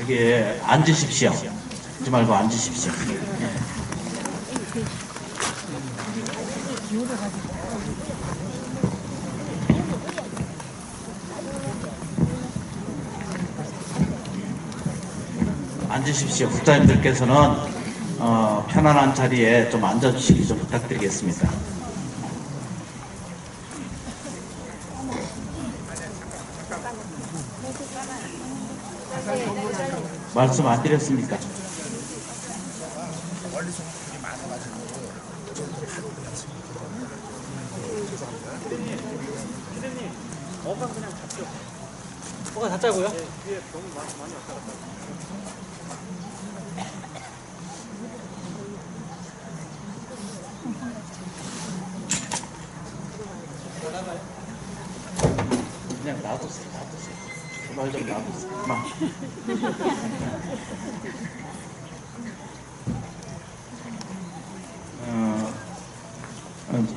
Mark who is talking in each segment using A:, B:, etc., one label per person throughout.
A: 저기 앉으십시오. 하지 말고 앉으십시오. 앉으십시오. 국장님들께서는 편안한 자리에 좀 앉아주시기 좀 부탁드리겠습니다. 말씀 안 드렸습니까?
B: 피디님, 어감 그냥 잡죠. 어감 잡자고요? 네, 뒤에 너무 많이 왔다 갔다.
A: 그냥 놔두세요. 제발 좀 놔두세요.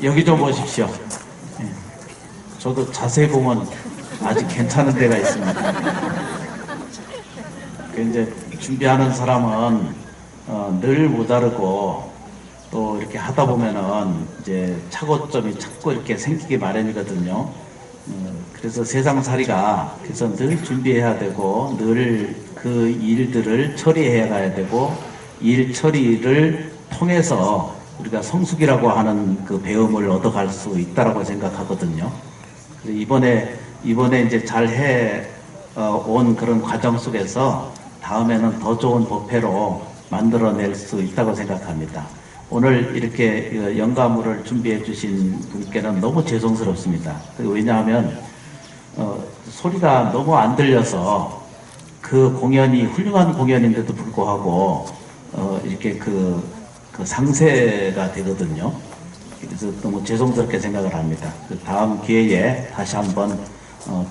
A: 여기 좀 보십시오. 저도 자세히 보면 아직 괜찮은 데가 있습니다. 이제 준비하는 사람은 늘 모자르고 또 이렇게 하다 보면은 이제 착오점이 자꾸 이렇게 생기기 마련이거든요. 그래서 세상살이가 그래서 늘 준비해야 되고 늘 그 일들을 처리해야 가야 되고 일 처리를 통해서 우리가 성숙이라고 하는 그 배움을 얻어갈 수 있다라고 생각하거든요. 이번에 이제 잘 온 그런 과정 속에서 다음에는 더 좋은 법회로 만들어낼 수 있다고 생각합니다. 오늘 이렇게 영감을 준비해 주신 분께는 너무 죄송스럽습니다. 왜냐하면 소리가 너무 안 들려서 그 공연이 훌륭한 공연인데도 불구하고 이렇게 그 상세가 되거든요. 그래서 너무 죄송스럽게 생각을 합니다. 다음 기회에 다시 한번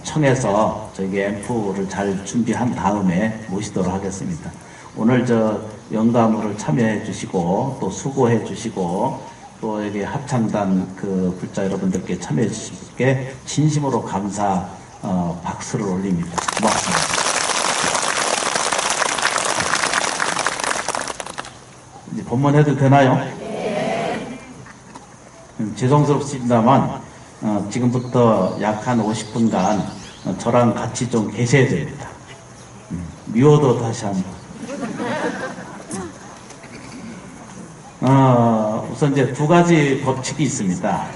A: 청해서 저희 앰프를 잘 준비한 다음에 모시도록 하겠습니다. 오늘 저 영감으로 참여해 주시고 또 수고해 주시고 또 여기 합창단 그 불자 여러분들께 참여해 주시게 진심으로 감사 박수를 올립니다. 고맙습니다. 이제 본문해도 되나요? 네. 죄송스럽습니다만 지금부터 약 한 50분간 저랑 같이 좀 계셔야 됩니다. 미워도 다시 한번. 우선 이제 두 가지 법칙이 있습니다.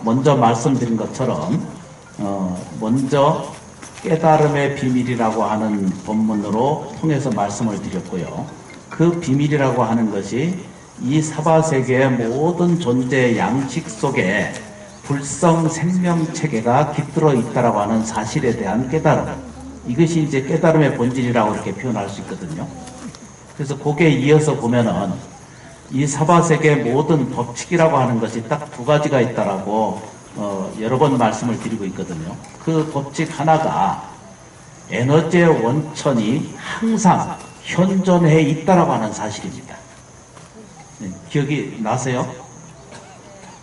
A: 먼저 말씀드린 것처럼 먼저 깨달음의 비밀이라고 하는 본문으로 통해서 말씀을 드렸고요. 그 비밀이라고 하는 것이 이 사바세계의 모든 존재의 양식 속에 불성 생명체계가 깃들어 있다라고 하는 사실에 대한 깨달음. 이것이 이제 깨달음의 본질이라고 이렇게 표현할 수 있거든요. 그래서 거기에 이어서 보면은 이 사바세계의 모든 법칙이라고 하는 것이 딱 두 가지가 있다라고 여러 번 말씀을 드리고 있거든요. 그 법칙 하나가 에너지의 원천이 항상 현존해 있다라고 하는 사실입니다. 네, 기억이 나세요?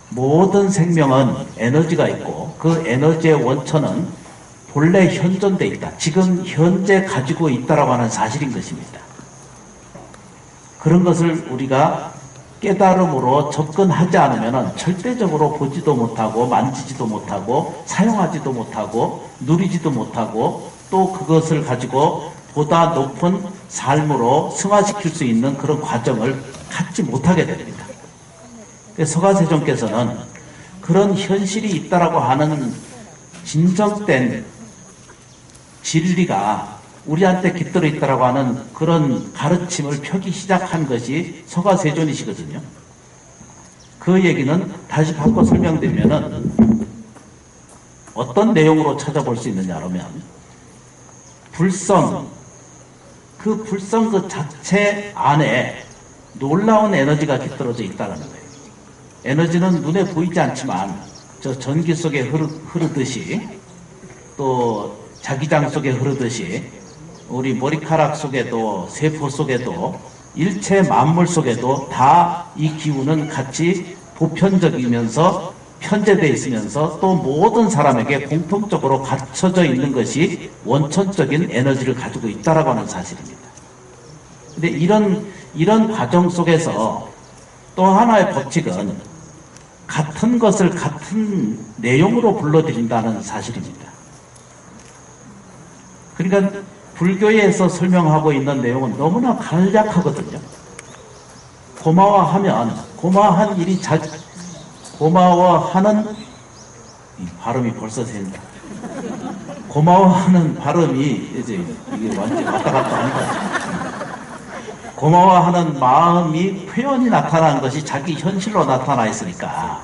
A: 모든 생명은 에너지가 있고 그 에너지의 원천은 본래 현존돼 있다. 지금 현재 가지고 있다라고 하는 사실인 것입니다. 그런 것을 우리가 깨달음으로 접근하지 않으면 절대적으로 보지도 못하고 만지지도 못하고 사용하지도 못하고 누리지도 못하고 또 그것을 가지고 보다 높은 삶으로 승화시킬 수 있는 그런 과정을 갖지 못하게 됩니다. 서가세존께서는 그런 현실이 있다라고 하는 진정된 진리가 우리한테 깃들어 있다라고 하는 그런 가르침을 펴기 시작한 것이 서가세존이시거든요. 그 얘기는 다시 바꿔 설명드리면은 어떤 내용으로 찾아볼 수 있느냐 하면 불성 그 자체 안에 놀라운 에너지가 깃들어져 있다는 거예요. 에너지는 눈에 보이지 않지만 저 전기 속에 흐르듯이 또 자기장 속에 흐르듯이 우리 머리카락 속에도 세포 속에도 일체 만물 속에도 다 이 기운은 같이 보편적이면서 편제되어 있으면서 또 모든 사람에게 공통적으로 갖춰져 있는 것이 원천적인 에너지를 가지고 있다라고 하는 사실입니다. 근데 이런 과정 속에서 또 하나의 법칙은 같은 것을 같은 내용으로 불러들인다는 사실입니다. 그러니까 불교에서 설명하고 있는 내용은 너무나 간략하거든요. 고마워하면 고마워한 일이 고마워하는 발음이 벌써 센다. 고마워하는 발음이 이제 이게 완전히 왔다 갔다 합니다. 고마워하는 마음이 표현이 나타나는 것이 자기 현실로 나타나 있으니까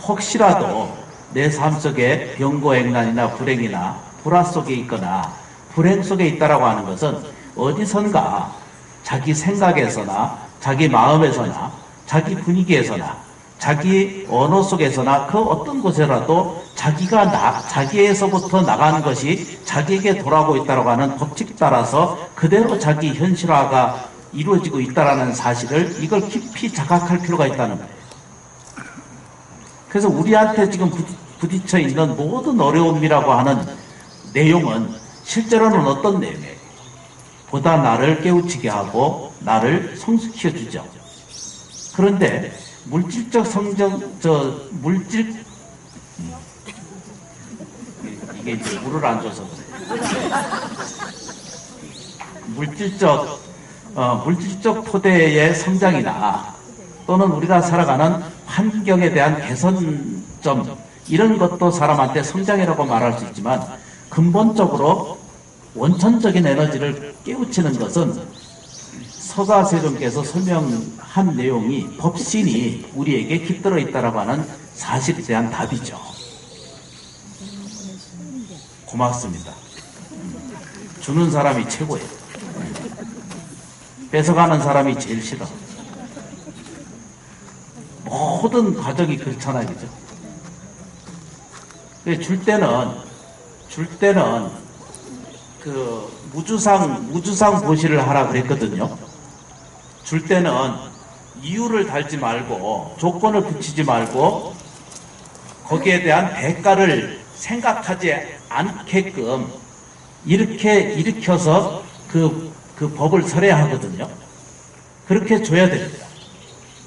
A: 혹시라도 내 삶 속에 병고액난이나 불행이나 불화 속에 있거나 불행 속에 있다라고 하는 것은 어디선가 자기 생각에서나 자기 마음에서나 자기 분위기에서나 자기 언어 속에서나 그 어떤 곳에라도 자기에서부터 나가는 것이 자기에게 돌아오고 있다고 하는 법칙 따라서 그대로 자기 현실화가 이루어지고 있다는 사실을 이걸 깊이 자각할 필요가 있다는 거예요. 그래서 우리한테 지금 부딪혀 있는 모든 어려움이라고 하는 내용은 실제로는 어떤 내용이에요? 보다 나를 깨우치게 하고 나를 성숙시켜 주죠. 그런데 물질적 이게 이제 물을 안 줘서 그래요. 물질적 토대의 성장이나 또는 우리가 살아가는 환경에 대한 개선점 이런 것도 사람한테 성장이라고 말할 수 있지만 근본적으로 원천적인 에너지를 깨우치는 것은 서가세존께서 설명한 내용이 법신이 우리에게 깃들어 있다라고 하는 사실에 대한 답이죠. 고맙습니다. 주는 사람이 최고예요. 뺏어가는 사람이 제일 싫어. 모든 과정이 그렇잖아요, 그죠? 줄 때는 그 무주상 보시를 하라 그랬거든요. 줄 때는 이유를 달지 말고 조건을 붙이지 말고 거기에 대한 대가를 생각하지 않게끔 이렇게 일으켜서 그 법을 설해야 하거든요. 그렇게 줘야 됩니다.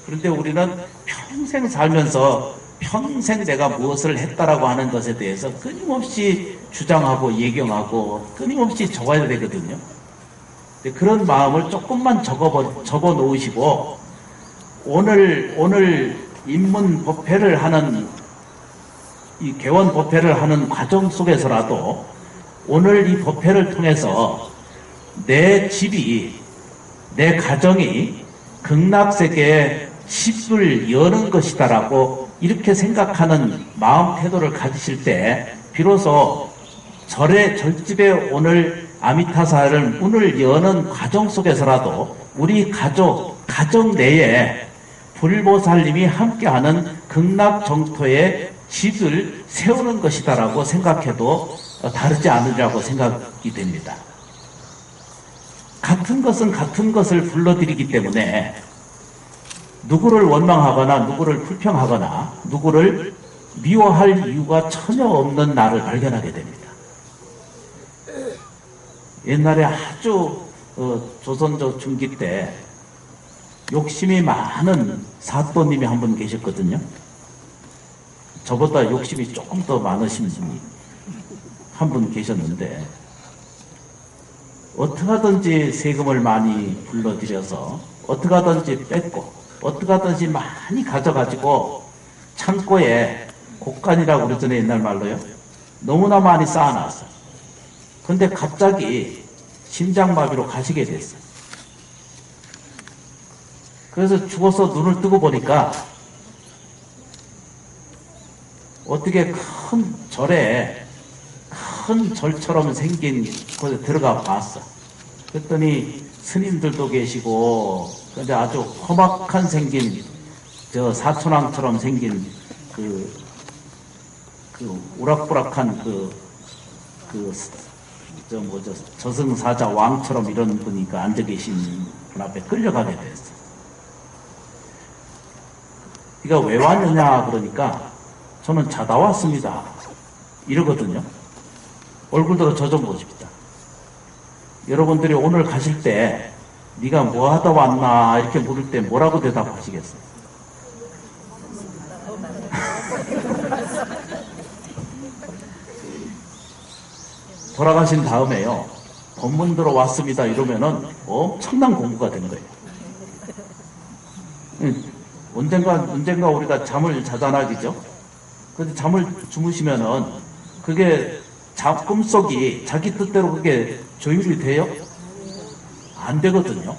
A: 그런데 우리는 평생 살면서 평생 내가 무엇을 했다라고 하는 것에 대해서 끊임없이 주장하고 예경하고 끊임없이 적어야 되거든요. 그런 마음을 조금만 적어 놓으시고 오늘 입문 법회를 하는 이 개원 법회를 하는 과정 속에서라도 오늘 이 법회를 통해서 내 집이 내 가정이 극락세계의 집을 여는 것이다라고 이렇게 생각하는 마음 태도를 가지실 때 비로소 절집에 오늘 아미타사를 문을 여는 과정 속에서라도 우리 가정 내에 불보살님이 함께하는 극락정토의 집을 세우는 것이다라고 생각해도 다르지 않으리라고 생각이 됩니다. 같은 것은 같은 것을 불러들이기 때문에 누구를 원망하거나 누구를 불평하거나 누구를 미워할 이유가 전혀 없는 나를 발견하게 됩니다. 옛날에 아주 조선조 중기 때 욕심이 많은 사또님이 한 분 계셨거든요. 저보다 욕심이 조금 더 많으신 분이 한 분 계셨는데 어떻게 하든지 세금을 많이 불러들여서 어떻게 하든지 뺏고 어떻게 하든지 많이 가져가지고 창고에 곡간이라고 그러잖아요. 옛날 말로요. 너무나 많이 쌓아놨어요. 근데 갑자기 심장마비로 가시게 됐어요. 그래서 죽어서 눈을 뜨고 보니까 어떻게 큰 절처럼 생긴 곳에 들어가 봤어. 그랬더니 스님들도 계시고, 근데 아주 험악한 생긴, 사촌왕처럼 생긴, 우락부락한 저승사자 왕처럼 이런 분이 앉아 계신 분 앞에 끌려가게 됐어. 네가 왜 왔느냐 그러니까 저는 자다 왔습니다. 이러거든요. 얼굴 들어 저 좀 보십시다. 여러분들이 오늘 가실 때 네가 뭐 하다 왔나 이렇게 물을 때 뭐라고 대답하시겠어요? 돌아가신 다음에요. 법문 들어왔습니다. 이러면은 엄청난 공부가 된 거예요. 언젠가 우리가 잠을 자잖아, 그죠? 근데 잠을 주무시면은 그게 꿈속이 자기 뜻대로 그게 조율이 돼요? 안 되거든요.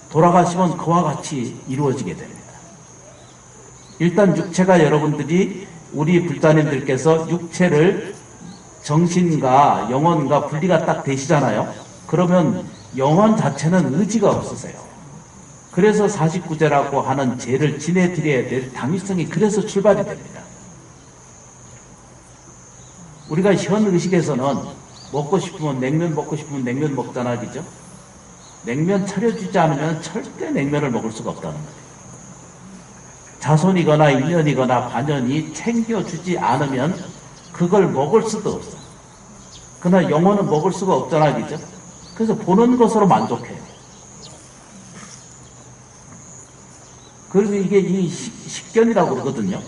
A: 돌아가시면 그와 같이 이루어지게 됩니다. 일단 육체가 여러분들이 우리 불자님들께서 육체를 정신과 영혼과 분리가 딱 되시잖아요. 그러면 영혼 자체는 의지가 없으세요. 그래서 49제라고 하는 죄를 지내드려야 될 당위성이 그래서 출발이 됩니다. 우리가 현 의식에서는 먹고 싶으면 냉면 먹고 싶으면 냉면 먹잖아, 그죠? 냉면 차려주지 않으면 절대 냉면을 먹을 수가 없다는 거예요. 자손이거나 인연이거나 반연이 챙겨주지 않으면 그걸 먹을 수도 없어. 그러나 영혼은 먹을 수가 없잖아, 그죠? 그래서 보는 것으로 만족해요. 그래서 이게 이 식견이라고 그러거든요.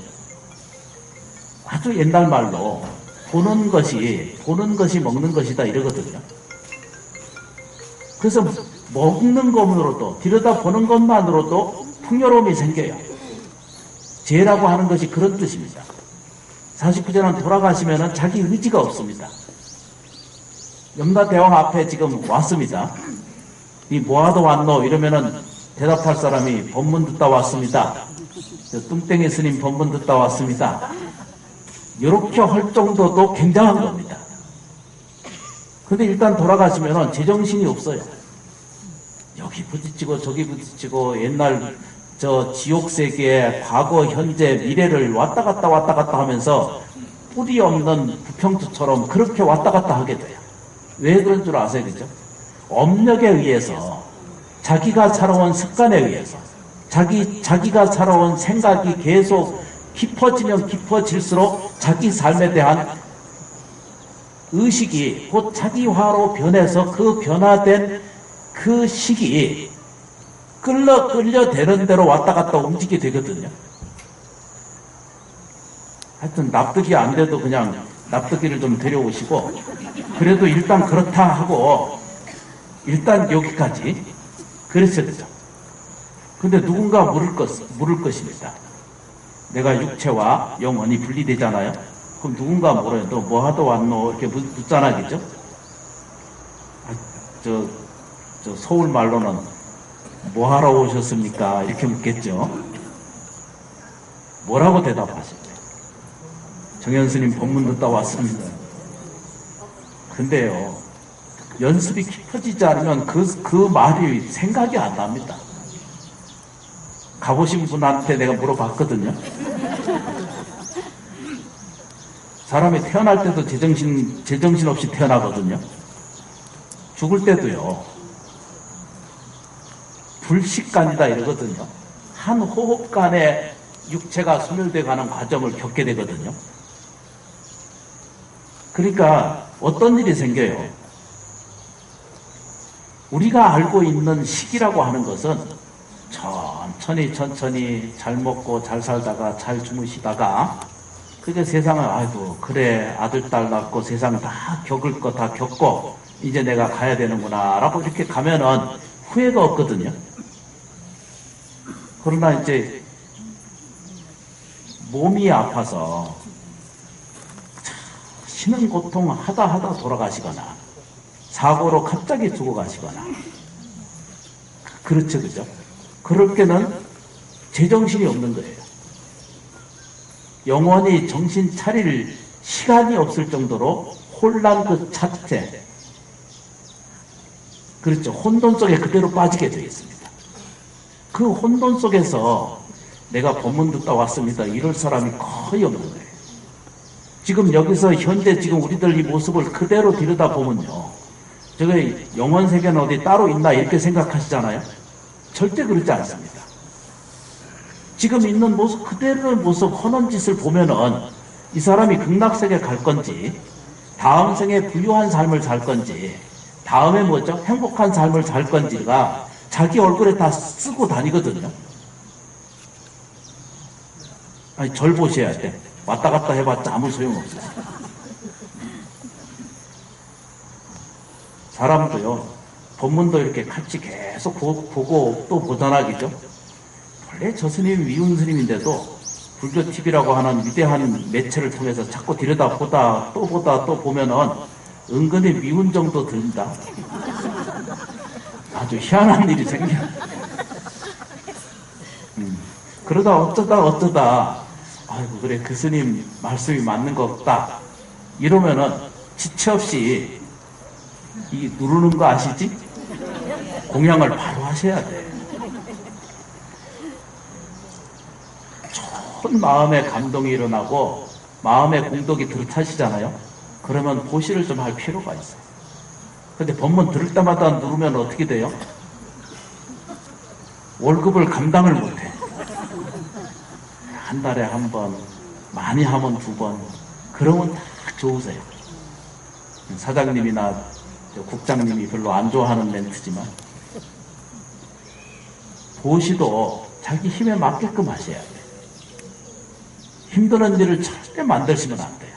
A: 아주 옛날 말로 보는 것이 먹는 것이다 이러거든요. 그래서 먹는 것으로도 들여다보는 것만으로도 풍요로움이 생겨요. 죄라고 하는 것이 그런 뜻입니다. 49제는 돌아가시면은 자기 의지가 없습니다. 염라대왕 앞에 지금 왔습니다. 이 뭐하러 왔노? 이러면은 대답할 사람이 법문 듣다 왔습니다. 뚱땡이 스님 법문 듣다 왔습니다. 이렇게 할 정도도 굉장한 겁니다. 근데 일단 돌아가시면은 제정신이 없어요. 여기 부딪히고 저기 부딪히고 옛날 저 지옥세계의 과거, 현재, 미래를 왔다 갔다 하면서 뿌리 없는 부평투처럼 그렇게 왔다 갔다 하게 돼요. 왜 그런 줄 아세요? 그죠? 업력에 의해서 자기가 살아온 습관에 의해서 자기가 살아온 생각이 계속 깊어지면 깊어질수록 자기 삶에 대한 의식이 곧 자기화로 변해서 그 변화된 그 식이 끌려대는 대로 왔다 갔다 움직이게 되거든요. 하여튼 납득이 안 돼도 그냥 납득이를 좀 데려오시고 그래도 일단 그렇다 하고 일단 여기까지 그랬어야 되죠. 근데 누군가 물을 것입니다. 내가 육체와 영혼이 분리되잖아요. 그럼 누군가 물어요. 너 뭐 하다 왔노? 이렇게 묻잖아, 그죠? 저 서울 말로는 뭐 하러 오셨습니까? 이렇게 묻겠죠. 뭐라고 대답하실까요? 정현스님 법문 듣다 왔습니다. 근데요, 연습이 깊어지지 않으면 그 말이 생각이 안 납니다. 가보신 분한테 내가 물어봤거든요. 사람이 태어날 때도 제정신 없이 태어나거든요. 죽을 때도요. 불식간이다 이러거든요. 한 호흡간에 육체가 소멸돼 가는 과정을 겪게 되거든요. 그러니까 어떤 일이 생겨요? 우리가 알고 있는 시기라고 하는 것은 천천히 잘 먹고 잘 살다가 잘 주무시다가 그게 세상을 아이고 그래 아들 딸 낳고 세상 다 겪을 거 다 겪고 이제 내가 가야 되는구나 라고 이렇게 가면은 후회가 없거든요. 그러나 이제 몸이 아파서 쉬는 고통 하다 돌아가시거나 사고로 갑자기 죽어가시거나 그렇죠, 그죠? 그럴 때는 제정신이 없는 거예요. 영원히 정신 차릴 시간이 없을 정도로 혼란 그 자체, 그렇죠. 혼돈 속에 그대로 빠지게 되어 있습니다. 그 혼돈 속에서 내가 법문 듣다 왔습니다. 이럴 사람이 거의 없는 거예요. 지금 여기서 현재 지금 우리들 이 모습을 그대로 들여다보면요. 저게 영원 세계는 어디 따로 있나 이렇게 생각하시잖아요. 절대 그렇지 않습니다. 지금 있는 모습, 그대로의 모습, 허는 짓을 보면은 이 사람이 극락세계 갈 건지, 다음 생에 부유한 삶을 살 건지, 다음에 뭐죠? 행복한 삶을 살 건지가 자기 얼굴에 다 쓰고 다니거든요. 아니, 절 보셔야 돼. 왔다 갔다 해봤자 아무 소용없어요. 사람도요, 본문도 이렇게 같이 계속 보고 또 보전하기죠. 원래 저 스님이 미운 스님인데도 불교 TV라고 하는 위대한 매체를 통해서 자꾸 들여다보다 또 보다 또 보면은 은근히 미운 정도 듭니다. 아주 희한한 일이 생겨. 그러다 어쩌다 아이고 그래 그 스님 말씀이 맞는 것 같다 이러면은 지체 없이 이 누르는 거 아시지? 공양을 바로 하셔야 돼. 큰 마음의 감동이 일어나고 마음의 공덕이 들타시잖아요. 그러면 보시를 좀 할 필요가 있어요. 근데 법문 들을 때마다 누르면 어떻게 돼요? 월급을 감당을 못해. 한 달에 한 번, 많이 하면 2번, 그러면 딱 좋으세요. 사장님이나 국장님이 별로 안 좋아하는 멘트지만 보시도 자기 힘에 맞게끔 하셔야 돼요. 힘드는 일을 절대 만드시면 안 돼요.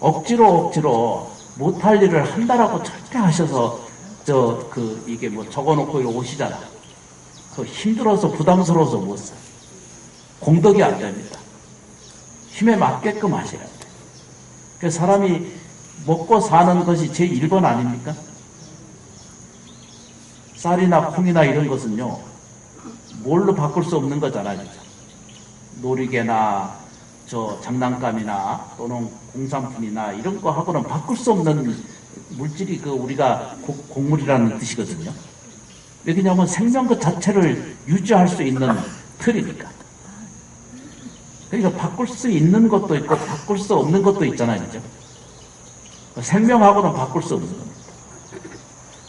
A: 억지로 못할 일을 한다라고 절대 하셔서 이게 뭐 적어놓고 오시잖아. 그 힘들어서 부담스러워서 못 써요. 공덕이 안 됩니다. 힘에 맞게끔 하셔야 돼요. 그 사람이 먹고 사는 것이 제 1번 아닙니까? 쌀이나 콩이나 이런 것은요, 뭘로 바꿀 수 없는 거잖아요. 놀이개나 장난감이나 또는 공산품이나 이런 거 하고는 바꿀 수 없는 물질이 우리가 곡물이라는 뜻이거든요. 왜냐하면 생명 그 자체를 유지할 수 있는 틀이니까. 그러니까 바꿀 수 있는 것도 있고 바꿀 수 없는 것도 있잖아요. 그죠? 생명하고는 바꿀 수 없는 겁니다.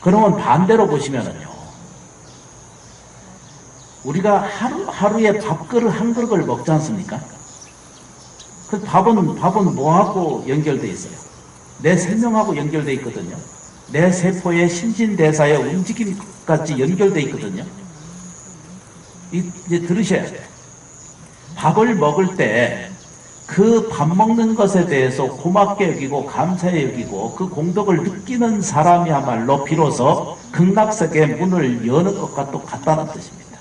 A: 그러면 반대로 보시면은요, 우리가 하루에 밥그릇 한 그릇을 먹지 않습니까? 그 밥은 뭐하고 연결되어 있어요? 내 생명하고 연결되어 있거든요. 내 세포의 신진대사의 움직임까지 연결되어 있거든요. 이제 들으셔야 돼요. 밥을 먹을 때 그 밥 먹는 것에 대해서 고맙게 여기고 감사해 여기고 그 공덕을 느끼는 사람이야말로 비로소 극락세계의 문을 여는 것과 똑같다는 뜻입니다.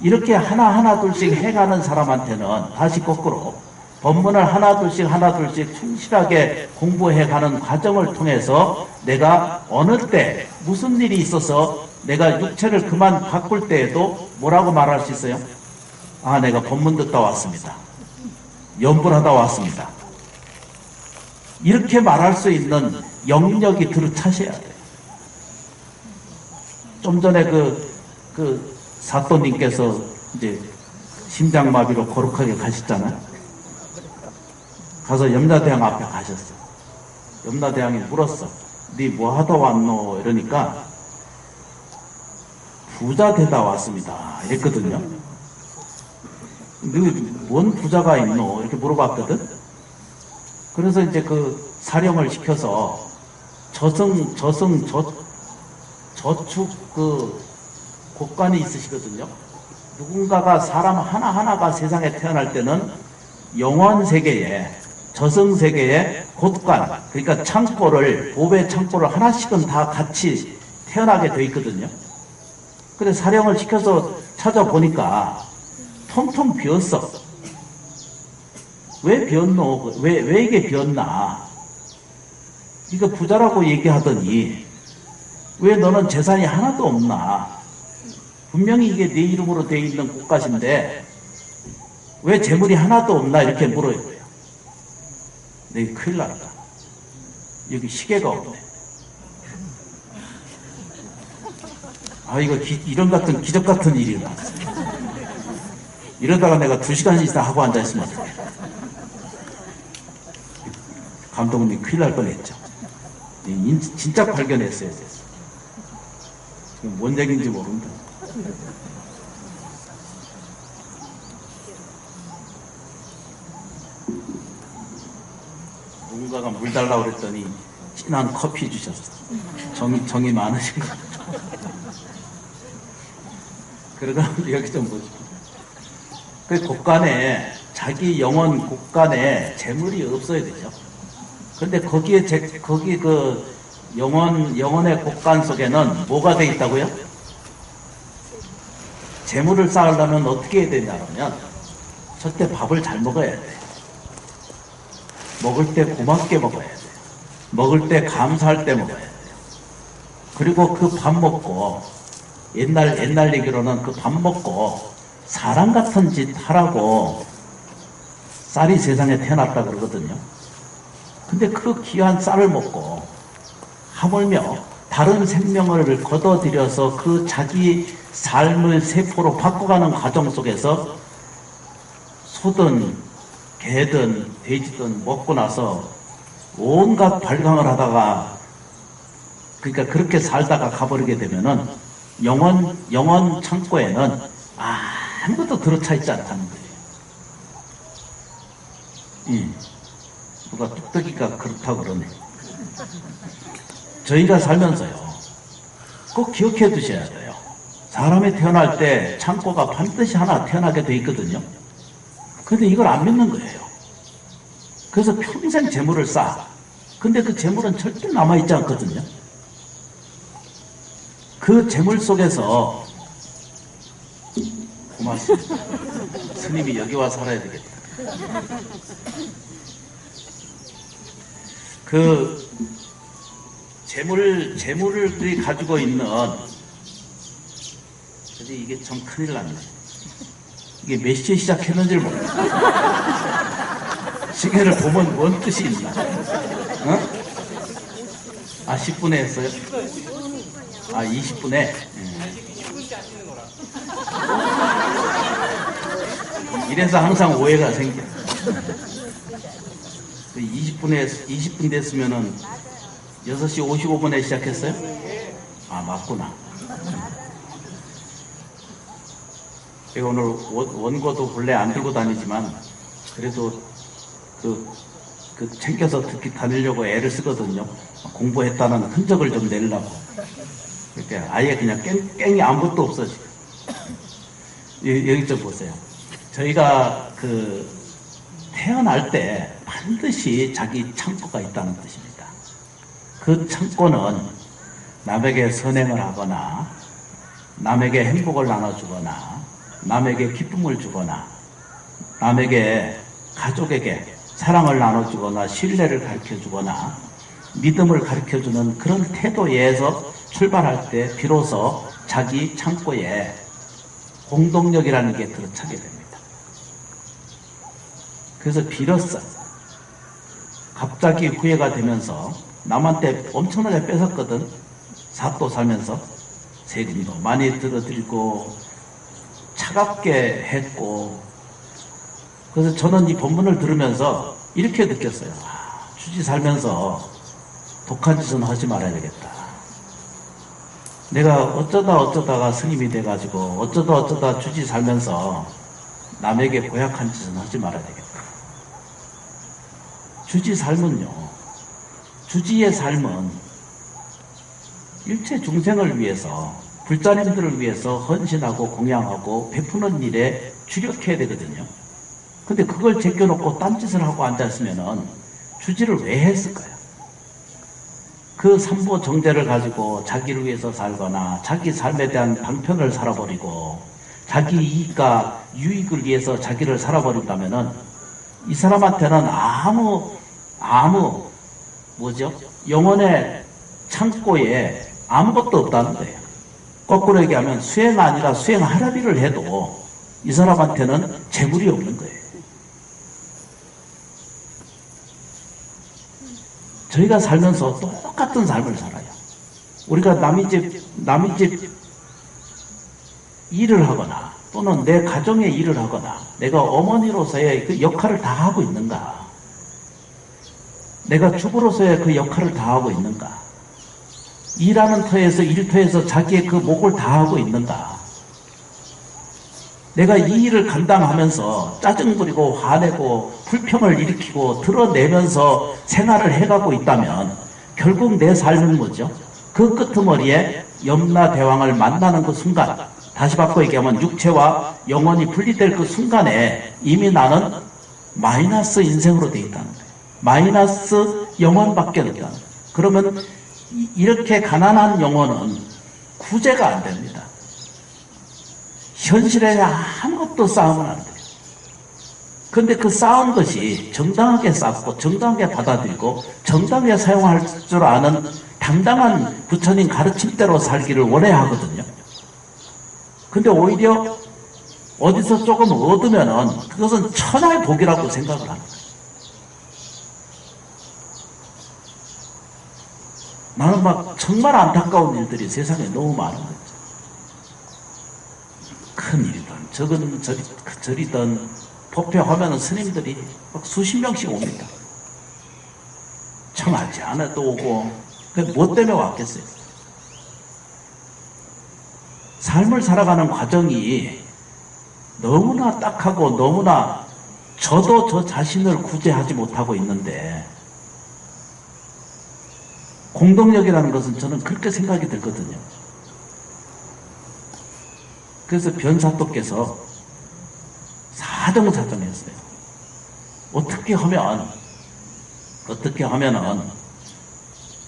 A: 이렇게 하나 둘씩 해가는 사람한테는 다시 거꾸로 법문을 하나 둘씩 충실하게 공부해가는 과정을 통해서 내가 어느 때 무슨 일이 있어서 내가 육체를 그만 바꿀 때에도 뭐라고 말할 수 있어요? 아, 내가 법문 듣다 왔습니다. 연불하다 왔습니다. 이렇게 말할 수 있는 영역이 들어차셔야 돼요. 좀 전에 사또님께서 이제 심장마비로 거룩하게 가셨잖아요. 가서 염라대왕 앞에 가셨어. 염라대왕이 물었어. 네 뭐 하다 왔노? 이러니까 부자 되다 왔습니다. 이랬거든요. 뭔 부자가 있노? 이렇게 물어봤거든. 그래서 이제 사령을 시켜서 저축 곳간이 있으시거든요. 누군가가 사람 하나하나가 세상에 태어날 때는 영원세계에 저승세계에 곳간, 그러니까 창고를, 보배 창고를 하나씩은 다 같이 태어나게 돼 있거든요. 근데 사령을 시켜서 찾아보니까 텅텅 비었어. 왜 비었노? 왜 이게 비었나? 이거 부자라고 얘기하더니 왜 너는 재산이 하나도 없나? 분명히 이게 네 이름으로 되어 있는 곳간인데 왜 재물이 하나도 없나? 이렇게 물어요. 네, 큰일 났다. 여기 시계가 없네. 아, 이거 이런 같은 기적 같은 일이 일어났어. 이러다가 내가 2시간 이상 하고 앉아있으면 어떡해. 감독님 큰일 날 뻔했죠. 진짜 발견했어요. 뭔 얘기인지 모른다. 누군가가 물 달라고 그랬더니 진한 커피 주셨어. 정이 많으신 거. 그러다 여기 좀 보시고. 그 곳간에, 자기 영혼 곳간에 재물이 없어야 되죠. 근데 거기 그 영혼의 곳간 속에는 뭐가 돼 있다고요? 재물을 쌓으려면 어떻게 해야 되냐면, 첫째 밥을 잘 먹어야 돼. 먹을 때 고맙게 먹어야 돼. 먹을 때 감사할 때 먹어야 돼. 그리고 그 밥 먹고, 옛날 얘기로는 그 밥 먹고, 사람 같은 짓 하라고 쌀이 세상에 태어났다 그러거든요. 근데 그 귀한 쌀을 먹고 하물며 다른 생명을 걷어들여서 그 자기 삶을 세포로 바꿔가는 과정 속에서 소든 개든 돼지든 먹고 나서 온갖 발광을 하다가, 그러니까 그렇게 살다가 가버리게 되면은 영원 창고에는 아무것도 들어차 있지 않다는 거예요. 누가 뚝딱이가 그렇다고 그러네. 저희가 살면서요, 꼭 기억해 두셔야 돼요. 사람이 태어날 때 창고가 반드시 하나 태어나게 돼 있거든요. 근데 이걸 안 믿는 거예요. 그래서 평생 재물을 쌓아. 근데 그 재물은 절대 남아있지 않거든요. 그 재물 속에서, 고맙습니다. 스님이 여기 와 살아야 되겠다. 그 재물을 가지고 있는, 근데 이게 참 큰일 났네. 이게 몇 시에 시작했는지를 모르겠어. 시계를 보면 뭔 뜻이 있나? 어? 10분에 했어요? 20분에? 이래서 항상 오해가 생겨. 20분 됐으면은 6시 55분에 시작했어요? 맞구나. 제가 오늘 원고도 본래 안 들고 다니지만, 그래도 챙겨서 듣기 다니려고 애를 쓰거든요. 공부했다는 흔적을 좀 내려고. 그러니까 아예 그냥 깽이 아무것도 없어, 지금. 여기 좀 보세요. 저희가 태어날 때 반드시 자기 창고가 있다는 뜻입니다. 그 창고는 남에게 선행을 하거나, 남에게 행복을 나눠주거나, 남에게 기쁨을 주거나, 남에게, 가족에게 사랑을 나눠주거나, 신뢰를 가르쳐주거나, 믿음을 가르쳐주는 그런 태도에서 출발할 때 비로소 자기 창고에 공동력이라는 게 들어차게 됩니다. 그래서 빌었어. 갑자기 후회가 되면서 남한테 엄청나게 뺏었거든. 사또 살면서 세금도 많이 들어들고 차갑게 했고. 그래서 저는 이 본문을 들으면서 이렇게 느꼈어요. 주지 살면서 독한 짓은 하지 말아야 되겠다. 내가 어쩌다가 스님이 돼가지고 어쩌다 주지 살면서 남에게 고약한 짓은 하지 말아야 되겠다. 주지 삶은요, 주지의 삶은 일체 중생을 위해서, 불자님들을 위해서 헌신하고 공양하고 베푸는 일에 주력해야 되거든요. 근데 그걸 제껴놓고 딴짓을 하고 앉았으면은 주지를 왜 했을까요? 그 삼보 정제를 가지고 자기를 위해서 살거나 자기 삶에 대한 방편을 살아버리고 자기 이익과 유익을 위해서 자기를 살아버린다면은 이 사람한테는 영혼의 창고에 아무것도 없다는 거예요. 거꾸로 얘기하면 수행 아니라 수행하라비를 해도 이 사람한테는 재물이 없는 거예요. 저희가 살면서 똑같은 삶을 살아요. 우리가 남의 집 일을 하거나 또는 내 가정의 일을 하거나 내가 어머니로서의 그 역할을 다 하고 있는가? 내가 주부로서의 그 역할을 다 하고 있는가? 일하는 터에서 일터에서 자기의 그 목을 다 하고 있는가? 내가 이 일을 감당하면서 짜증 부리고 화내고 불평을 일으키고 드러내면서 생활을 해가고 있다면 결국 내 삶은 뭐죠? 그 끄트머리에 염라대왕을 만나는 그 순간, 다시 바꿔 얘기하면 육체와 영혼이 분리될 그 순간에 이미 나는 마이너스 인생으로 돼 있다는 거예요. 마이너스 영혼밖에 없다는 거예요. 그러면 이렇게 가난한 영혼은 구제가 안 됩니다. 현실에 아무것도 쌓으면 안 돼요. 그런데 그 쌓은 것이 정당하게 쌓고 정당하게 받아들이고 정당하게 사용할 줄 아는 당당한 부처님 가르침대로 살기를 원해야 하거든요. 근데 오히려 어디서 조금 얻으면은 그것은 천하의 복이라고 생각을 하는 거예요. 나는 막 정말 안타까운 일들이 세상에 너무 많은 거죠. 큰일이든 적은 절이든 법회하면은 스님들이 막 수십 명씩 옵니다. 청하지 않아도 오고 뭐 때문에 왔겠어요? 삶을 살아가는 과정이 너무나 딱하고 너무나 저도 저 자신을 구제하지 못하고 있는데 공동력이라는 것은 저는 그렇게 생각이 들거든요. 그래서 변사또께서 사정사정했어요. 어떻게 하면은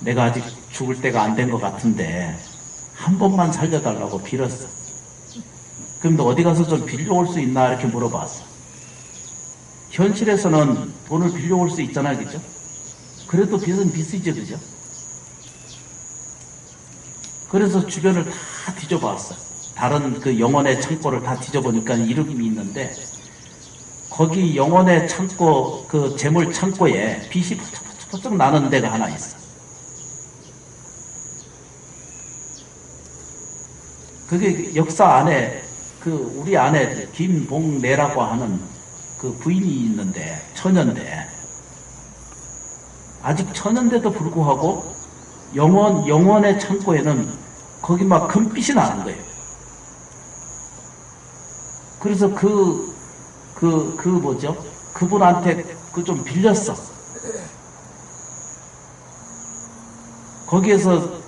A: 내가 아직 죽을 때가 안 된 것 같은데 한 번만 살려달라고 빌었어. 그럼 너 어디 가서 좀 빌려올 수 있나 이렇게 물어봤어. 현실에서는 돈을 빌려올 수 있잖아요, 그죠? 그래도 빚은 빚이죠, 그죠? 그래서 주변을 다 뒤져봤어. 다른 그 영혼의 창고를 다 뒤져보니까 이름이 있는데 거기 영혼의 창고, 그 재물 창고에 빛이 푸쩍푸쩍 나는 데가 하나 있어. 그게 역사 안에 그 우리 안에 김봉래라고 하는 그 부인이 있는데 처녀인데 아직 처녀인데도 불구하고 영혼의 창고에는 거기 막 금빛이 나는 거예요. 그래서 그분한테 그 좀 빌렸어. 거기에서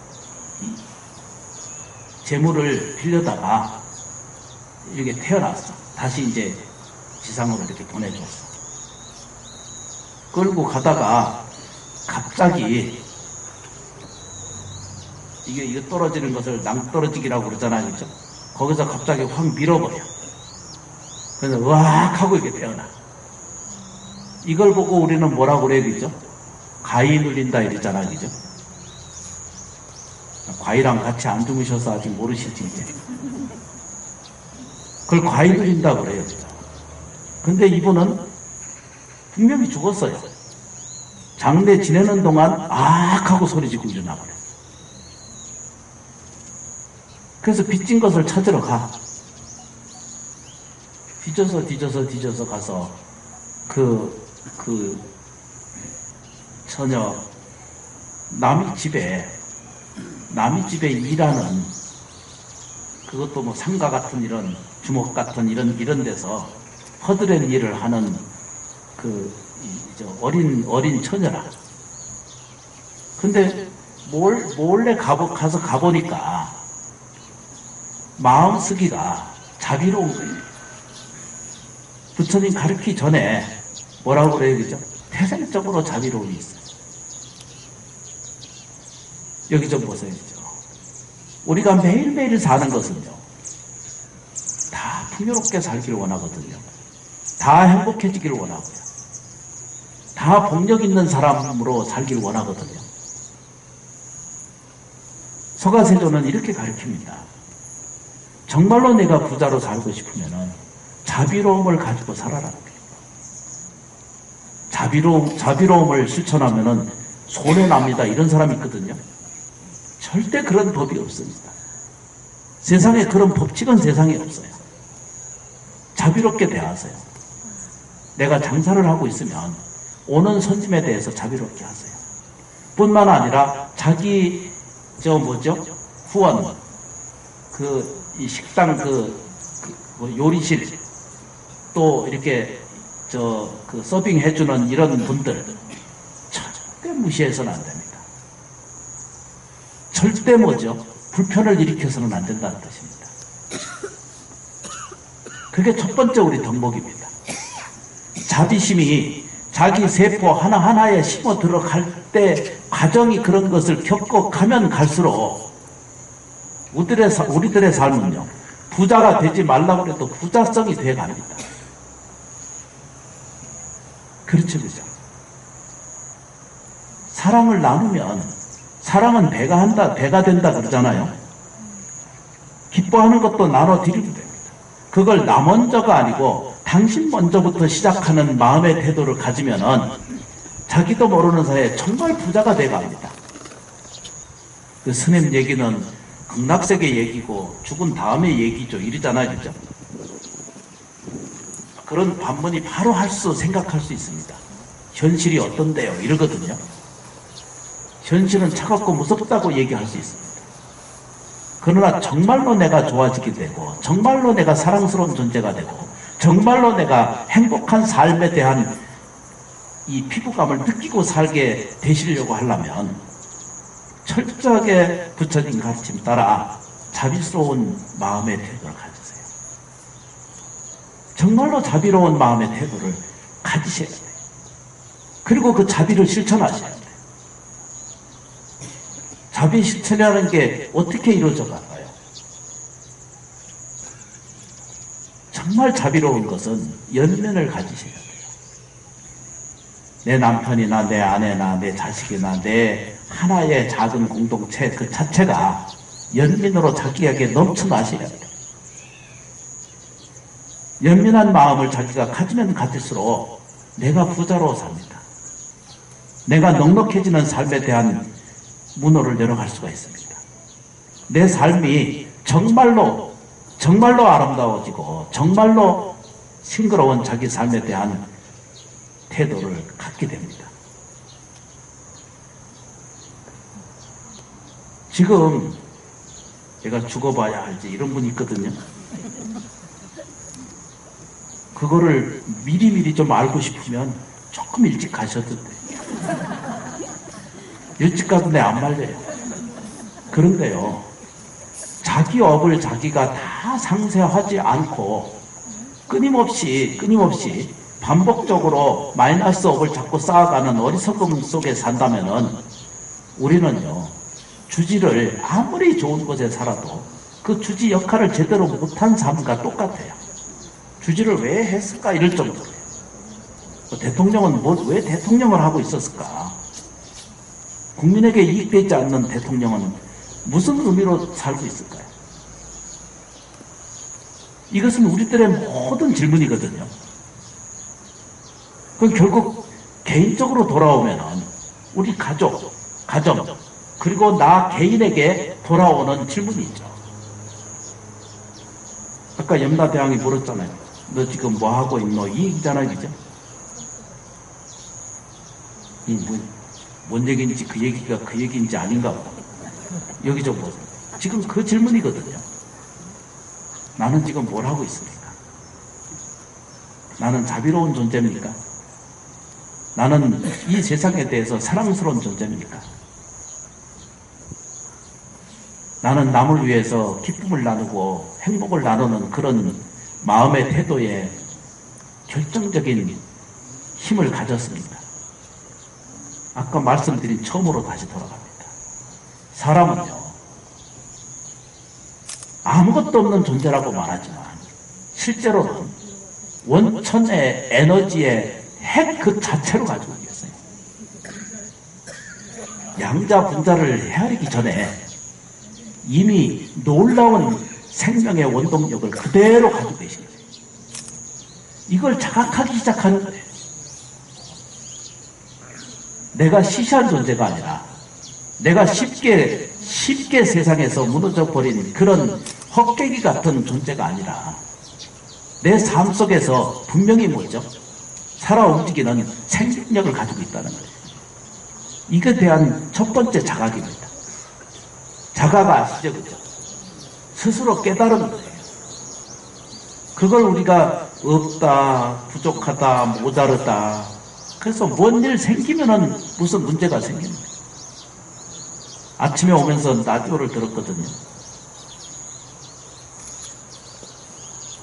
A: 재물을 빌려다가 이렇게 태어났어. 다시 이제 지상으로 이렇게 보내줬어. 끌고 가다가 갑자기 이게 떨어지는 것을 낭떠러지기라고 그러잖아요, 그죠? 거기서 갑자기 확 밀어버려. 그래서 으악 하고 이렇게 태어나. 이걸 보고 우리는 뭐라고 그래요, 그죠? 가위 눌린다 이러잖아, 그죠? 과일랑 같이 안 주무셔서 아직 모르시지, 이제. 그걸 과일 눌린다고 그래요, 그죠? 근데 이분은 분명히 죽었어요. 장례 지내는 동안 악 하고 소리지고 일어나버려. 그래서 빚진 것을 찾으러 가. 뒤져서 가서 그 처녀 남이 집에 일하는 그것도 뭐 상가 같은 이런 주먹 같은 이런 데서 허드렛 일을 하는 어린 처녀라. 근데 몰래 가서 가보니까 마음 쓰기가 자비로운 거예요. 부처님 가르치기 전에 뭐라고 그래요, 그죠? 태생적으로 자비로움이 있어요. 여기 좀 보세요, 그죠? 우리가 매일매일 사는 것은요, 다 풍요롭게 살기를 원하거든요. 다 행복해지기를 원하고요. 다 복력 있는 사람으로 살기를 원하거든요. 서가세조는 이렇게 가르칩니다. 정말로 내가 부자로 살고 싶으면은 자비로움을 가지고 살아라. 자비로움을 실천하면은 손해납니다. 이런 사람이 있거든요. 절대 그런 법이 없습니다. 세상에 그런 법칙은 세상에 없어요. 자비롭게 대하세요. 내가 장사를 하고 있으면 오는 손님에 대해서 자비롭게 하세요. 뿐만 아니라 자기 후원 이 식당 뭐 요리실, 또 이렇게 그 서빙 해주는 이런 분들 절대 무시해서는 안 됩니다. 절대 뭐죠? 불편을 일으켜서는 안 된다는 뜻입니다. 그게 첫 번째 우리 덕목입니다. 자비심이 자기 세포 하나하나에 심어 들어갈 때 과정이 그런 것을 겪어가면 갈수록 우리들의 삶은요, 부자가 되지 말라고 해도 부자성이 돼갑니다. 그렇죠, 그죠? 사랑을 나누면 사랑은 배가 된다 그러잖아요. 기뻐하는 것도 나눠드리면 됩니다. 그걸 나 먼저가 아니고 당신 먼저부터 시작하는 마음의 태도를 가지면은 자기도 모르는 사이에 정말 부자가 돼갑니다. 그 스님 얘기는 극락세계 얘기고 죽은 다음의 얘기죠. 이러잖아요, 그죠? 그런 반문이 바로 생각할 수 있습니다. 현실이 어떤데요? 이러거든요. 현실은 차갑고 무섭다고 얘기할 수 있습니다. 그러나 정말로 내가 좋아지게 되고, 정말로 내가 사랑스러운 존재가 되고, 정말로 내가 행복한 삶에 대한 이 피부감을 느끼고 살게 되시려고 하려면 철저하게 부처님 가르침 따라 자비스러운 마음의 태도를 가지세요. 정말로 자비로운 마음의 태도를 가지셔야 돼요. 그리고 그 자비를 실천하셔야 돼요. 자비 실천이라는 게 어떻게 이루어져 갈까요? 정말 자비로운 것은 연민을 가지셔야 돼요. 내 남편이나 내 아내나 내 자식이나 내 하나의 작은 공동체 그 자체가 연민으로 자기에게 넘쳐나셔야 돼요. 연민한 마음을 자기가 가지면 가질수록 내가 부자로 삽니다. 내가 넉넉해지는 삶에 대한 문호를 열어갈 수가 있습니다. 내 삶이 정말로 아름다워지고 정말로 싱그러운 자기 삶에 대한 태도를 갖게 됩니다. 지금 내가 죽어봐야 할지 이런 분이 있거든요. 그거를 미리미리 좀 알고 싶으면 조금 일찍 가셔도 돼요. 일찍 가도 내 안 말려요. 그런데요, 자기 업을 자기가 다 상세하지 않고 끊임없이 반복적으로 마이너스 업을 자꾸 쌓아가는 어리석음 속에 산다면은 우리는요, 주지를 아무리 좋은 곳에 살아도 그 주지 역할을 제대로 못한 삶과 똑같아요. 주지를 왜 했을까 이럴 정도로요. 대통령은 왜 대통령을 하고 있었을까? 국민에게 이익되지 않는 대통령은 무슨 의미로 살고 있을까요? 이것은 우리들의 모든 질문이거든요. 그럼 결국 개인적으로 돌아오면은 우리 가정, 그리고 나 개인에게 돌아오는 질문이 있죠. 아까 염라대왕이 물었잖아요. 너 지금 뭐 하고 있노? 이 얘기잖아요, 그죠? 뭔 얘기인지 그 얘기가 그 얘기인지 아닌가 보다. 여기 좀 보세요. 지금 그 질문이거든요. 나는 지금 뭘 하고 있습니까? 나는 자비로운 존재입니까? 나는 이 세상에 대해서 사랑스러운 존재입니까? 나는 남을 위해서 기쁨을 나누고 행복을 나누는 그런 마음의 태도에 결정적인 힘을 가졌습니다. 아까 말씀드린 처음으로 다시 돌아갑니다. 사람은요, 아무것도 없는 존재라고 말하지만 실제로는 원천의 에너지의 핵 그 자체로 가지고 계세요. 양자 분자를 헤아리기 전에 이미 놀라운 생명의 원동력을 그대로 가지고 계신 거예요. 이걸 자각하기 시작하는 거예요. 내가 시시한 존재가 아니라 내가 쉽게 세상에서 무너져 버린 그런 헛개기 같은 존재가 아니라 내 삶 속에서 분명히 뭐죠? 살아 움직이는 생명력을 가지고 있다는 거예요. 이에 대한 첫 번째 자각입니다. 자각 아시죠? 그죠? 스스로 깨달은 거예요. 그걸 우리가 없다, 부족하다, 모자르다. 그래서 뭔 일 생기면은 무슨 문제가 생깁니다. 아침에 오면서 라디오를 들었거든요.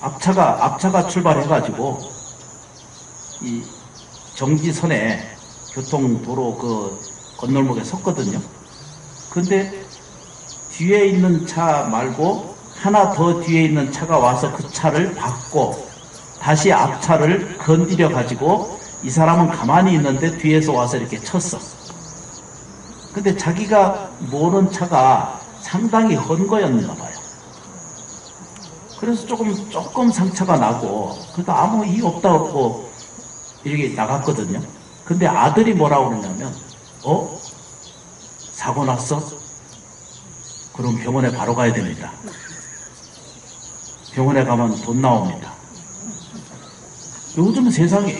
A: 앞차가 출발해가지고 이 정지선에 교통도로 그 건널목에 섰거든요. 근데 뒤에 있는 차 말고 하나 더 뒤에 있는 차가 와서 그 차를 받고 다시 앞차를 건드려 가지고 이 사람은 가만히 있는데 뒤에서 와서 이렇게 쳤어. 근데 자기가 모르는 차가 상당히 헌 거였나 봐요. 그래서 조금 상처가 나고, 그래도 아무 이유 없다고 이렇게 나갔거든요. 근데 아들이 뭐라고 그러냐면, 사고 났어? 그럼 병원에 바로 가야 됩니다. 병원에 가면 돈 나옵니다. 요즘 세상에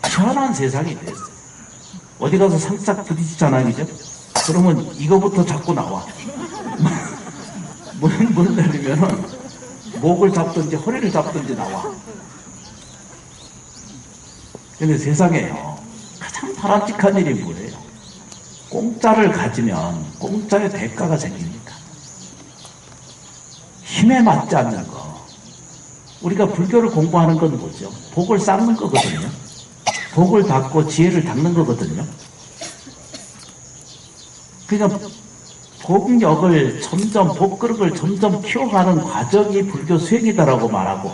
A: 희한한 세상이 됐어요. 어디 가서 상짝 부딪히잖아요, 그죠? 그러면 이거부터 자꾸 나와. 문 내리면은 목을 잡든지 허리를 잡든지 나와. 근데 세상에요, 가장 바람직한 일이 뭐예요? 공짜를 가지면 공짜의 대가가 생깁니다. 힘에 맞지 않는 거. 우리가 불교를 공부하는 건 뭐죠? 복을 쌓는 거거든요. 복을 닦고 지혜를 닦는 거거든요. 그러니까 복력을 복그릇을 점점 키워가는 과정이 불교 수행이다라고 말하고,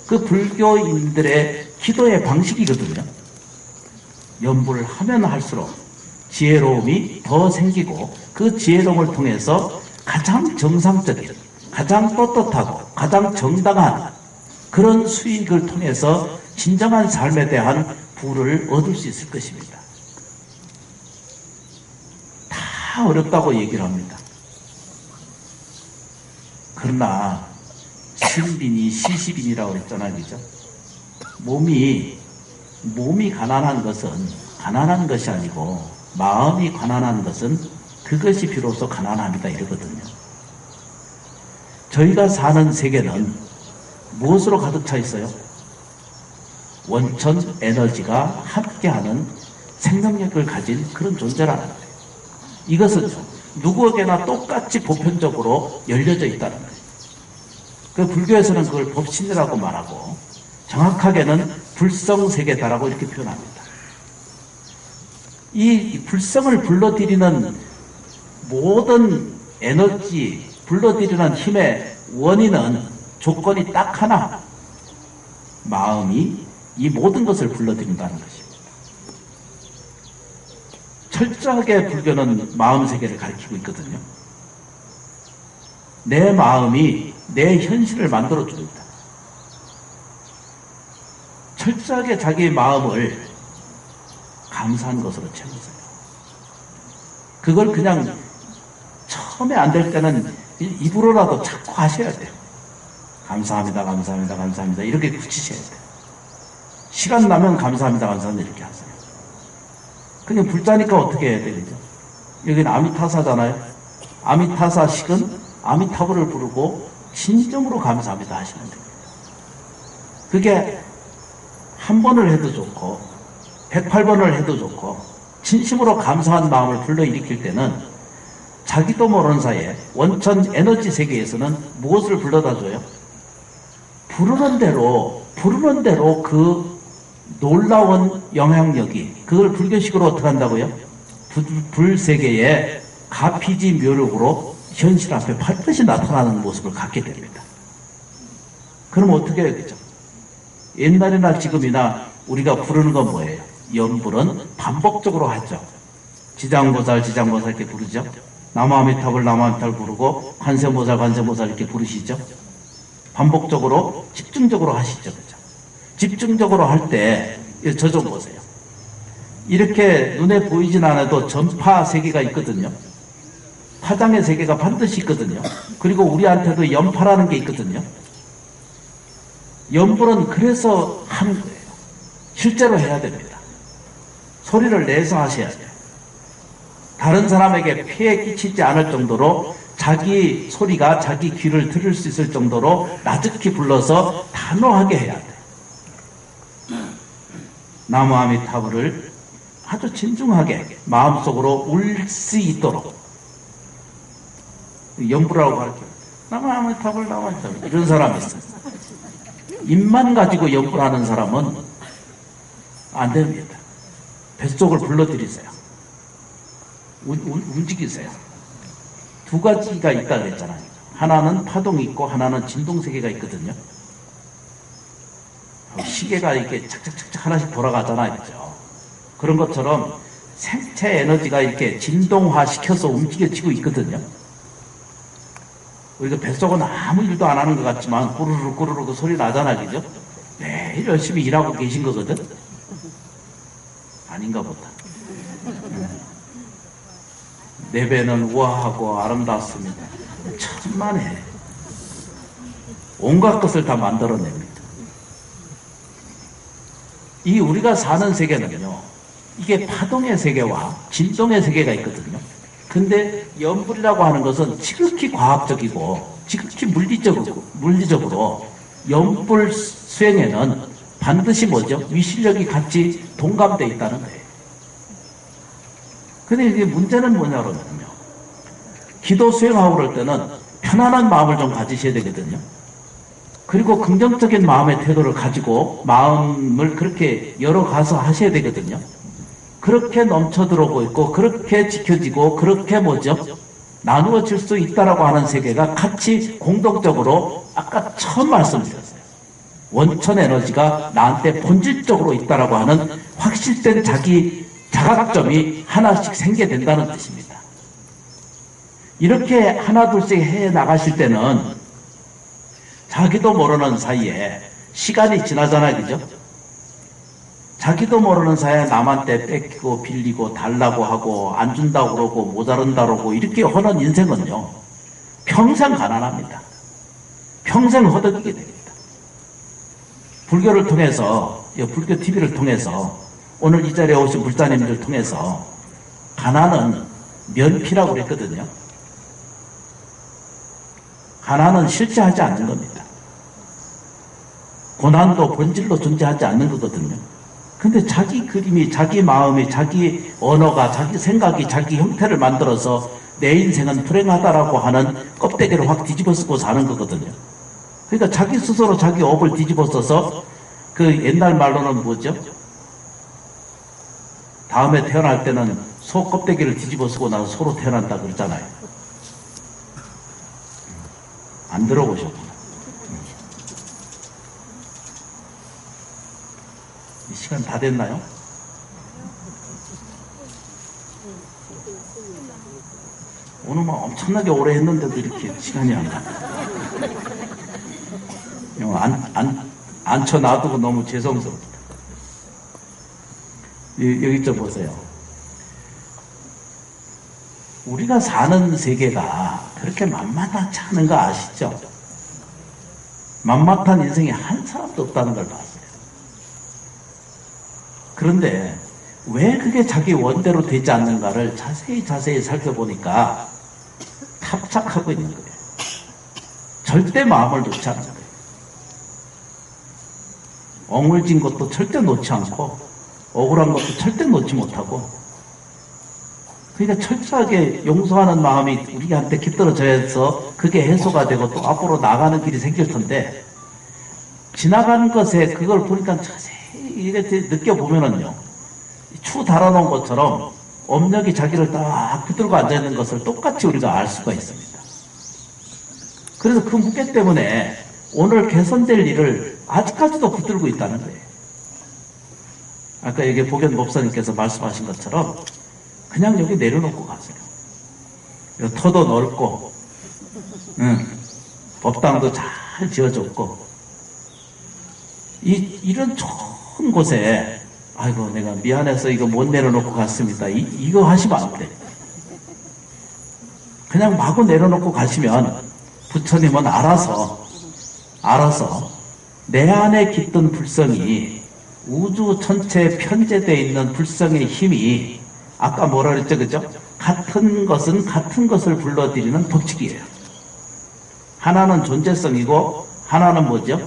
A: 그 불교인들의 기도의 방식이거든요. 연불을 하면 할수록 지혜로움이 더 생기고, 그 지혜로움을 통해서 가장 정상적인, 가장 떳떳하고 가장 정당한 그런 수익을 통해서 진정한 삶에 대한 부를 얻을 수 있을 것입니다. 다 어렵다고 얘기를 합니다. 그러나 신빈이 시시빈이라고 했잖아요, 그죠? 몸이 가난한 것은 가난한 것이 아니고, 마음이 가난한 것은 그것이 비로소 가난합니다, 이러거든요. 저희가 사는 세계는 무엇으로 가득 차 있어요? 원천 에너지가 함께하는 생명력을 가진 그런 존재라는 거예요. 이것은 누구에게나 똑같이 보편적으로 열려져 있다는 거예요. 그 불교에서는 그걸 법신이라고 말하고, 정확하게는 불성세계다라고 이렇게 표현합니다. 이 불성을 불러들이는 모든 에너지, 불러들이는 힘의 원인은 조건이 딱 하나, 마음이 이 모든 것을 불러들인다는 것입니다. 철저하게 불교는 마음 세계를 가르치고 있거든요. 내 마음이 내 현실을 만들어줍니다. 철저하게 자기 마음을 감사한 것으로 채우세요. 그걸 그냥 처음에 안 될 때는 입으로라도 자꾸 하셔야 돼요. 감사합니다, 감사합니다, 감사합니다. 이렇게 붙이셔야 돼요. 시간 나면 감사합니다, 감사합니다. 이렇게 하세요. 그냥 불자니까 어떻게 해야 되죠? 여기는 아미타사잖아요. 아미타사식은 아미타불을 부르고 진정으로 감사합니다 하시면 됩니다. 그게 한 번을 해도 좋고 108번을 해도 좋고, 진심으로 감사한 마음을 불러일으킬 때는 자기도 모르는 사이에 원천 에너지 세계에서는 무엇을 불러다 줘요? 부르는 대로 그 놀라운 영향력이, 그걸 불교식으로 어떻게 한다고요? 불세계의 가피지 묘력으로 현실 앞에 반드시 나타나는 모습을 갖게 됩니다. 그럼 어떻게 해야 되죠? 옛날이나 지금이나 우리가 부르는 건 뭐예요? 연불은 반복적으로 하죠. 지장보살 이렇게 부르죠. 남아미탑을 부르고 관세보살 이렇게 부르시죠. 반복적으로 집중적으로 하시죠. 그죠? 집중적으로 할 때 저 좀 보세요. 이렇게 눈에 보이진 않아도 전파 세계가 있거든요. 파장의 세계가 반드시 있거든요. 그리고 우리한테도 연파라는 게 있거든요. 연불은 그래서 하는 거예요. 실제로 해야 됩니다. 소리를 내서 하셔야 돼요. 다른 사람에게 피해 끼치지 않을 정도로 자기 소리가 자기 귀를 들을 수 있을 정도로 나직히 불러서 단호하게 해야 돼. 나무아미타불을 아주 진중하게 마음속으로 울 수 있도록 연부라고 가르쳐요. 나무아미타불 나무아미타불 이런 사람이 있어요. 입만 가지고 연부하는 사람은 안 됩니다. 뱃속을 불러들이세요. 움직이세요. 두 가지가 있다 그랬잖아요. 하나는 파동이 있고 하나는 진동세계가 있거든요. 시계가 이렇게 착착착착 하나씩 돌아가잖아요. 그죠? 그런 것처럼 생체 에너지가 이렇게 진동화 시켜서 움직여지고 있거든요. 우리가 뱃속은 아무 일도 안 하는 것 같지만 꾸르르 꾸르르 그 소리 나잖아요. 그죠? 매일 열심히 일하고 계신 거거든? 아닌가 보다. 내 배는 우아하고 아름답습니다. 천만에 온갖 것을 다 만들어냅니다. 이 우리가 사는 세계는요, 이게 파동의 세계와 진동의 세계가 있거든요. 근데 연불이라고 하는 것은 지극히 과학적이고 지극히 물리적으로 연불 수행에는 반드시 뭐죠? 위실력이 같이 동감되어 있다는 거예요. 근데 이게 문제는 뭐냐면요. 기도 수행하고 그럴 때는 편안한 마음을 좀 가지셔야 되거든요. 그리고 긍정적인 마음의 태도를 가지고 마음을 그렇게 열어가서 하셔야 되거든요. 그렇게 넘쳐들어오고 있고 그렇게 지켜지고 그렇게 뭐죠? 나누어질 수 있다라고 하는 세계가 같이 공동적으로 아까 처음 말씀드렸어요. 원천 에너지가 나한테 본질적으로 있다라고 하는 확실된 자기 자각점이 하나씩 생겨야 된다는 뜻입니다. 이렇게 하나 둘씩 해 나가실 때는 자기도 모르는 사이에 시간이 지나잖아요. 그죠? 자기도 모르는 사이에 남한테 뺏기고 빌리고 달라고 하고 안 준다고 그러고 모자른다고 그러고 이렇게 하는 인생은요. 평생 가난합니다. 평생 허덕이게 됩니다. 불교를 통해서 불교 TV를 통해서 오늘 이 자리에 오신 불자님들 통해서 가난은 면피라고 그랬거든요. 가난은 실제하지 않는 겁니다. 고난도 본질로 존재하지 않는 거거든요. 근데 자기 그림이, 자기 마음이, 자기 언어가, 자기 생각이, 자기 형태를 만들어서 내 인생은 불행하다라고 하는 껍데기를 확 뒤집어 쓰고 사는 거거든요. 그러니까 자기 스스로 자기 업을 뒤집어 써서 그 옛날 말로는 뭐죠? 다음에 태어날 때는 소 껍데기를 뒤집어 쓰고 나서 소로 태어난다 그러잖아요. 안 들어보셨구나. 이 시간 다 됐나요? 오늘 막 엄청나게 오래 했는데도 이렇게 시간이 안 가. 앉혀 놔두고 너무 죄송스럽다. 여기 좀 보세요. 우리가 사는 세계가 그렇게 만만하지 않은 거 아시죠? 만만한 인생이 한 사람도 없다는 걸 봤어요. 그런데 왜 그게 자기 원대로 되지 않는가를 자세히 살펴보니까 탑착하고 있는 거예요. 절대 마음을 놓지 않는 거예요. 엉울진 것도 절대 놓지 않고 억울한 것도 절대 놓지 못하고 그러니까 철저하게 용서하는 마음이 우리한테 깃들어져야 해서 그게 해소가 되고 또 앞으로 나가는 길이 생길 텐데 지나가는 것에 그걸 보니까 자세히 이렇게 느껴보면은요 추 달아놓은 것처럼 업력이 자기를 딱 붙들고 앉아있는 것을 똑같이 우리가 알 수가 있습니다. 그래서 그 무게 때문에 오늘 개선될 일을 아직까지도 붙들고 있다는 거예요. 아까 여기 복연 목사님께서 말씀하신 것처럼 그냥 여기 내려놓고 가세요. 터도 넓고 법당도 잘 지어졌고 이런 좋은 곳에 아이고 내가 미안해서 이거 못 내려놓고 갔습니다. 이거 하시면 안 돼. 그냥 마구 내려놓고 가시면 부처님은 알아서 내 안에 깃든 불성이 우주 전체에 편재되어 있는 불성의 힘이 아까 뭐라 그랬죠? 그죠? 같은 것은 같은 것을 불러들이는 법칙이에요. 하나는 존재성이고 하나는 뭐죠?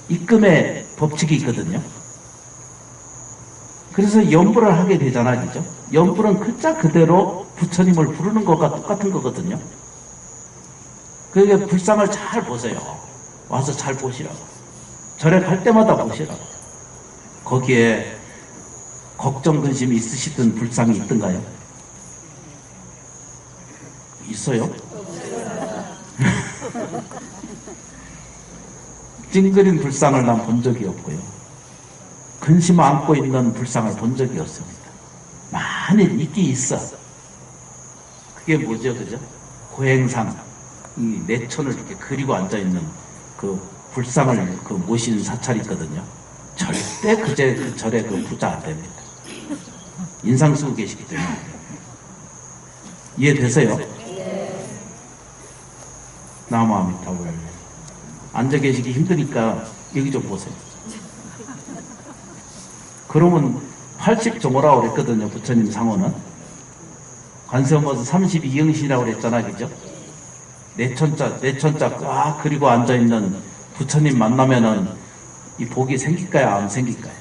A: 입금의 법칙이 있거든요. 그래서 연불을 하게 되잖아, 그죠? 연불은 글자 그대로 부처님을 부르는 것과 똑같은 거거든요. 그러니까 불상을 잘 보세요. 와서 잘 보시라고. 절에 갈 때마다 보시라고. 거기에 걱정, 근심 있으시던 불상이 있던가요? 있어요? 찡그린 불상을 난 본 적이 없고요. 근심 안고 있는 불상을 본 적이 없습니다. 만일 있긴 있어. 그게 뭐죠, 그죠? 고행상, 이 내천을 이렇게 그리고 앉아있는 그 불상을 그 모신 사찰이 있거든요. 절대 그 절에 그 부자 안 됩니다. 인상 쓰고 계시기 때문에. 이해되세요? 나무아미타불. 앉아 계시기 힘드니까 여기 좀 보세요. 그러면 80종호라고 그랬거든요, 부처님 상호는. 관세음보서 32영신이라고 그랬잖아, 그죠? 내천자 꽉 그리고 앉아있는 부처님 만나면은 이 복이 생길까요, 안 생길까요?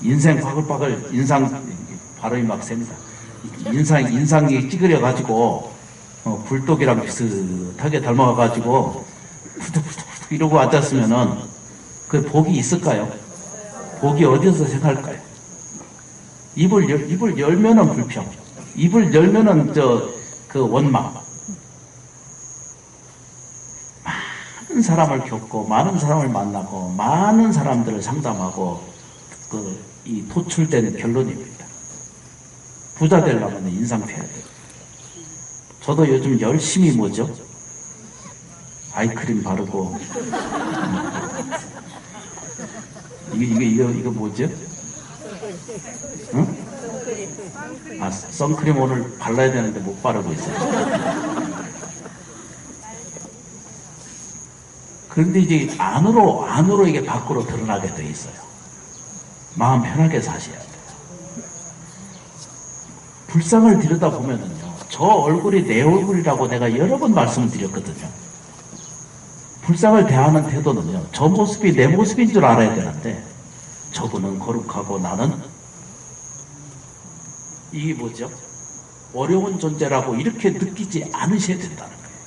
A: 인생 바글바글, 인상, 발음이 막 셉니다. 인상이 찌그려가지고, 굴독이랑 비슷하게 닮아가지고, 푸득푸득 이러고 앉았으면은, 그 복이 있을까요? 복이 어디서 생길까요? 입을 열면은 불평, 입을 열면은 그 원망. 많은 사람을 겪고, 많은 사람을 만나고, 많은 사람들을 상담하고, 이 도출된 결론입니다. 부자 되려면 인상 펴야 돼요. 저도 요즘 열심히 뭐죠? 아이크림 바르고, 이거 뭐죠? 응? 아, 선크림 오늘 발라야 되는데 못 바르고 있어요. 그런데 이제 안으로 이게 밖으로 드러나게 돼 있어요. 마음 편하게 사셔야 돼요. 불상을 들여다보면은요, 저 얼굴이 내 얼굴이라고 내가 여러 번 말씀을 드렸거든요. 불상을 대하는 태도는요, 저 모습이 내 모습인 줄 알아야 되는데, 저분은 거룩하고 나는 이게 뭐죠? 어려운 존재라고 이렇게 느끼지 않으셔야 된다는 거예요.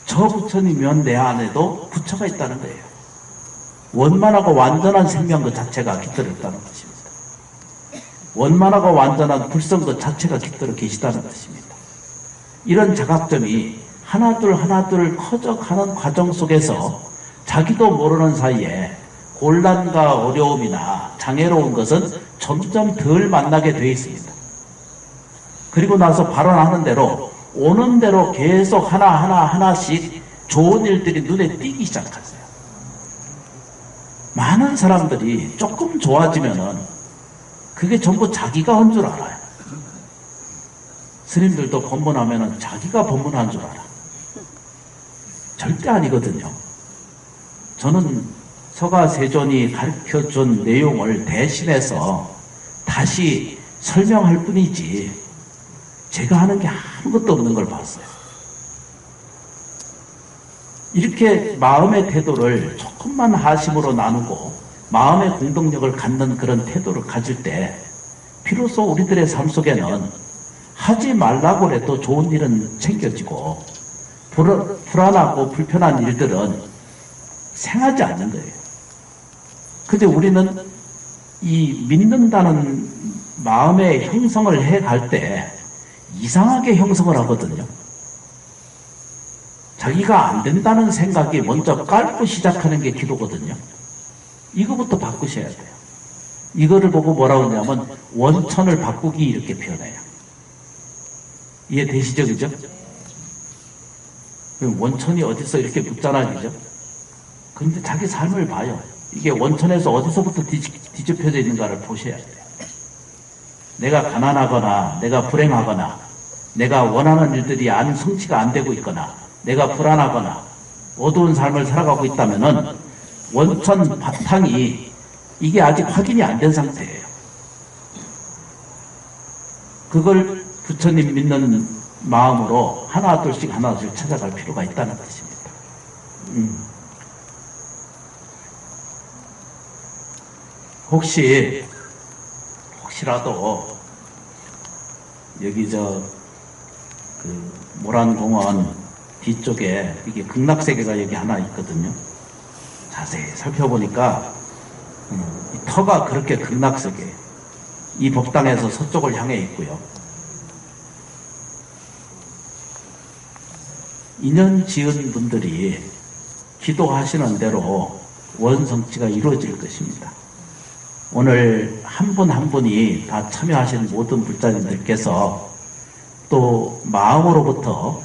A: 저 부처님이면 내 안에도 부처가 있다는 거예요. 원만하고 완전한 생명 그 자체가 깃들어 있다는 것입니다. 원만하고 완전한 불성 그 자체가 깃들어 계시다는 것입니다. 이런 자각점이 하나둘 커져가는 과정 속에서 자기도 모르는 사이에 곤란과 어려움이나 장애로운 것은 점점 덜 만나게 되어 있습니다. 그리고 나서 발언하는 대로 오는 대로 계속 하나씩 좋은 일들이 눈에 띄기 시작하세요. 많은 사람들이 조금 좋아지면은 그게 전부 자기가 한 줄 알아요. 스님들도 법문하면은 자기가 법문한 줄 알아. 절대 아니거든요. 저는 서가세존이 가르쳐준 내용을 대신해서 다시 설명할 뿐이지 제가 하는 게 아무것도 없는 걸 봤어요. 이렇게 마음의 태도를 조금만 하심으로 나누고 마음의 공동력을 갖는 그런 태도를 가질 때 비로소 우리들의 삶 속에는 하지 말라고 해도 좋은 일은 챙겨지고 불안하고 불편한 일들은 생하지 않는 거예요. 근데 우리는 이 믿는다는 마음의 형성을 해갈 때 이상하게 형성을 하거든요. 자기가 안 된다는 생각이 먼저 깔고 시작하는 게 기도거든요. 이거부터 바꾸셔야 돼요. 이거를 보고 뭐라고 하냐면 원천을 바꾸기 이렇게 표현해요. 이해되시죠? 그죠? 원천이 어디서 이렇게 묻잖아, 그죠? 그런데 자기 삶을 봐요. 이게 원천에서 어디서부터 뒤집혀져 있는가를 보셔야 돼요. 내가 가난하거나, 내가 불행하거나, 내가 원하는 일들이 성취가 안 되고 있거나, 내가 불안하거나, 어두운 삶을 살아가고 있다면은, 원천 바탕이, 이게 아직 확인이 안 된 상태예요. 그걸 부처님 믿는 마음으로 하나둘씩 찾아갈 필요가 있다는 뜻입니다. 혹시라도 여기 모란공원 뒤쪽에 이게 극락세계가 여기 하나 있거든요. 자세히 살펴보니까 이 터가 그렇게 극락세계, 이 법당에서 서쪽을 향해 있고요. 인연 지은 분들이 기도하시는 대로 원성취가 이루어질 것입니다. 오늘 한 분 한 분이 다 참여하신 모든 불자님들께서 또 마음으로부터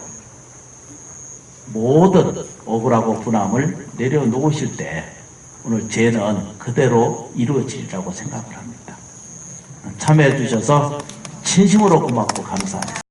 A: 모든 억울하고 분함을 내려놓으실 때 오늘 죄는 그대로 이루어지리라고 생각을 합니다. 참여해 주셔서 진심으로 고맙고 감사합니다.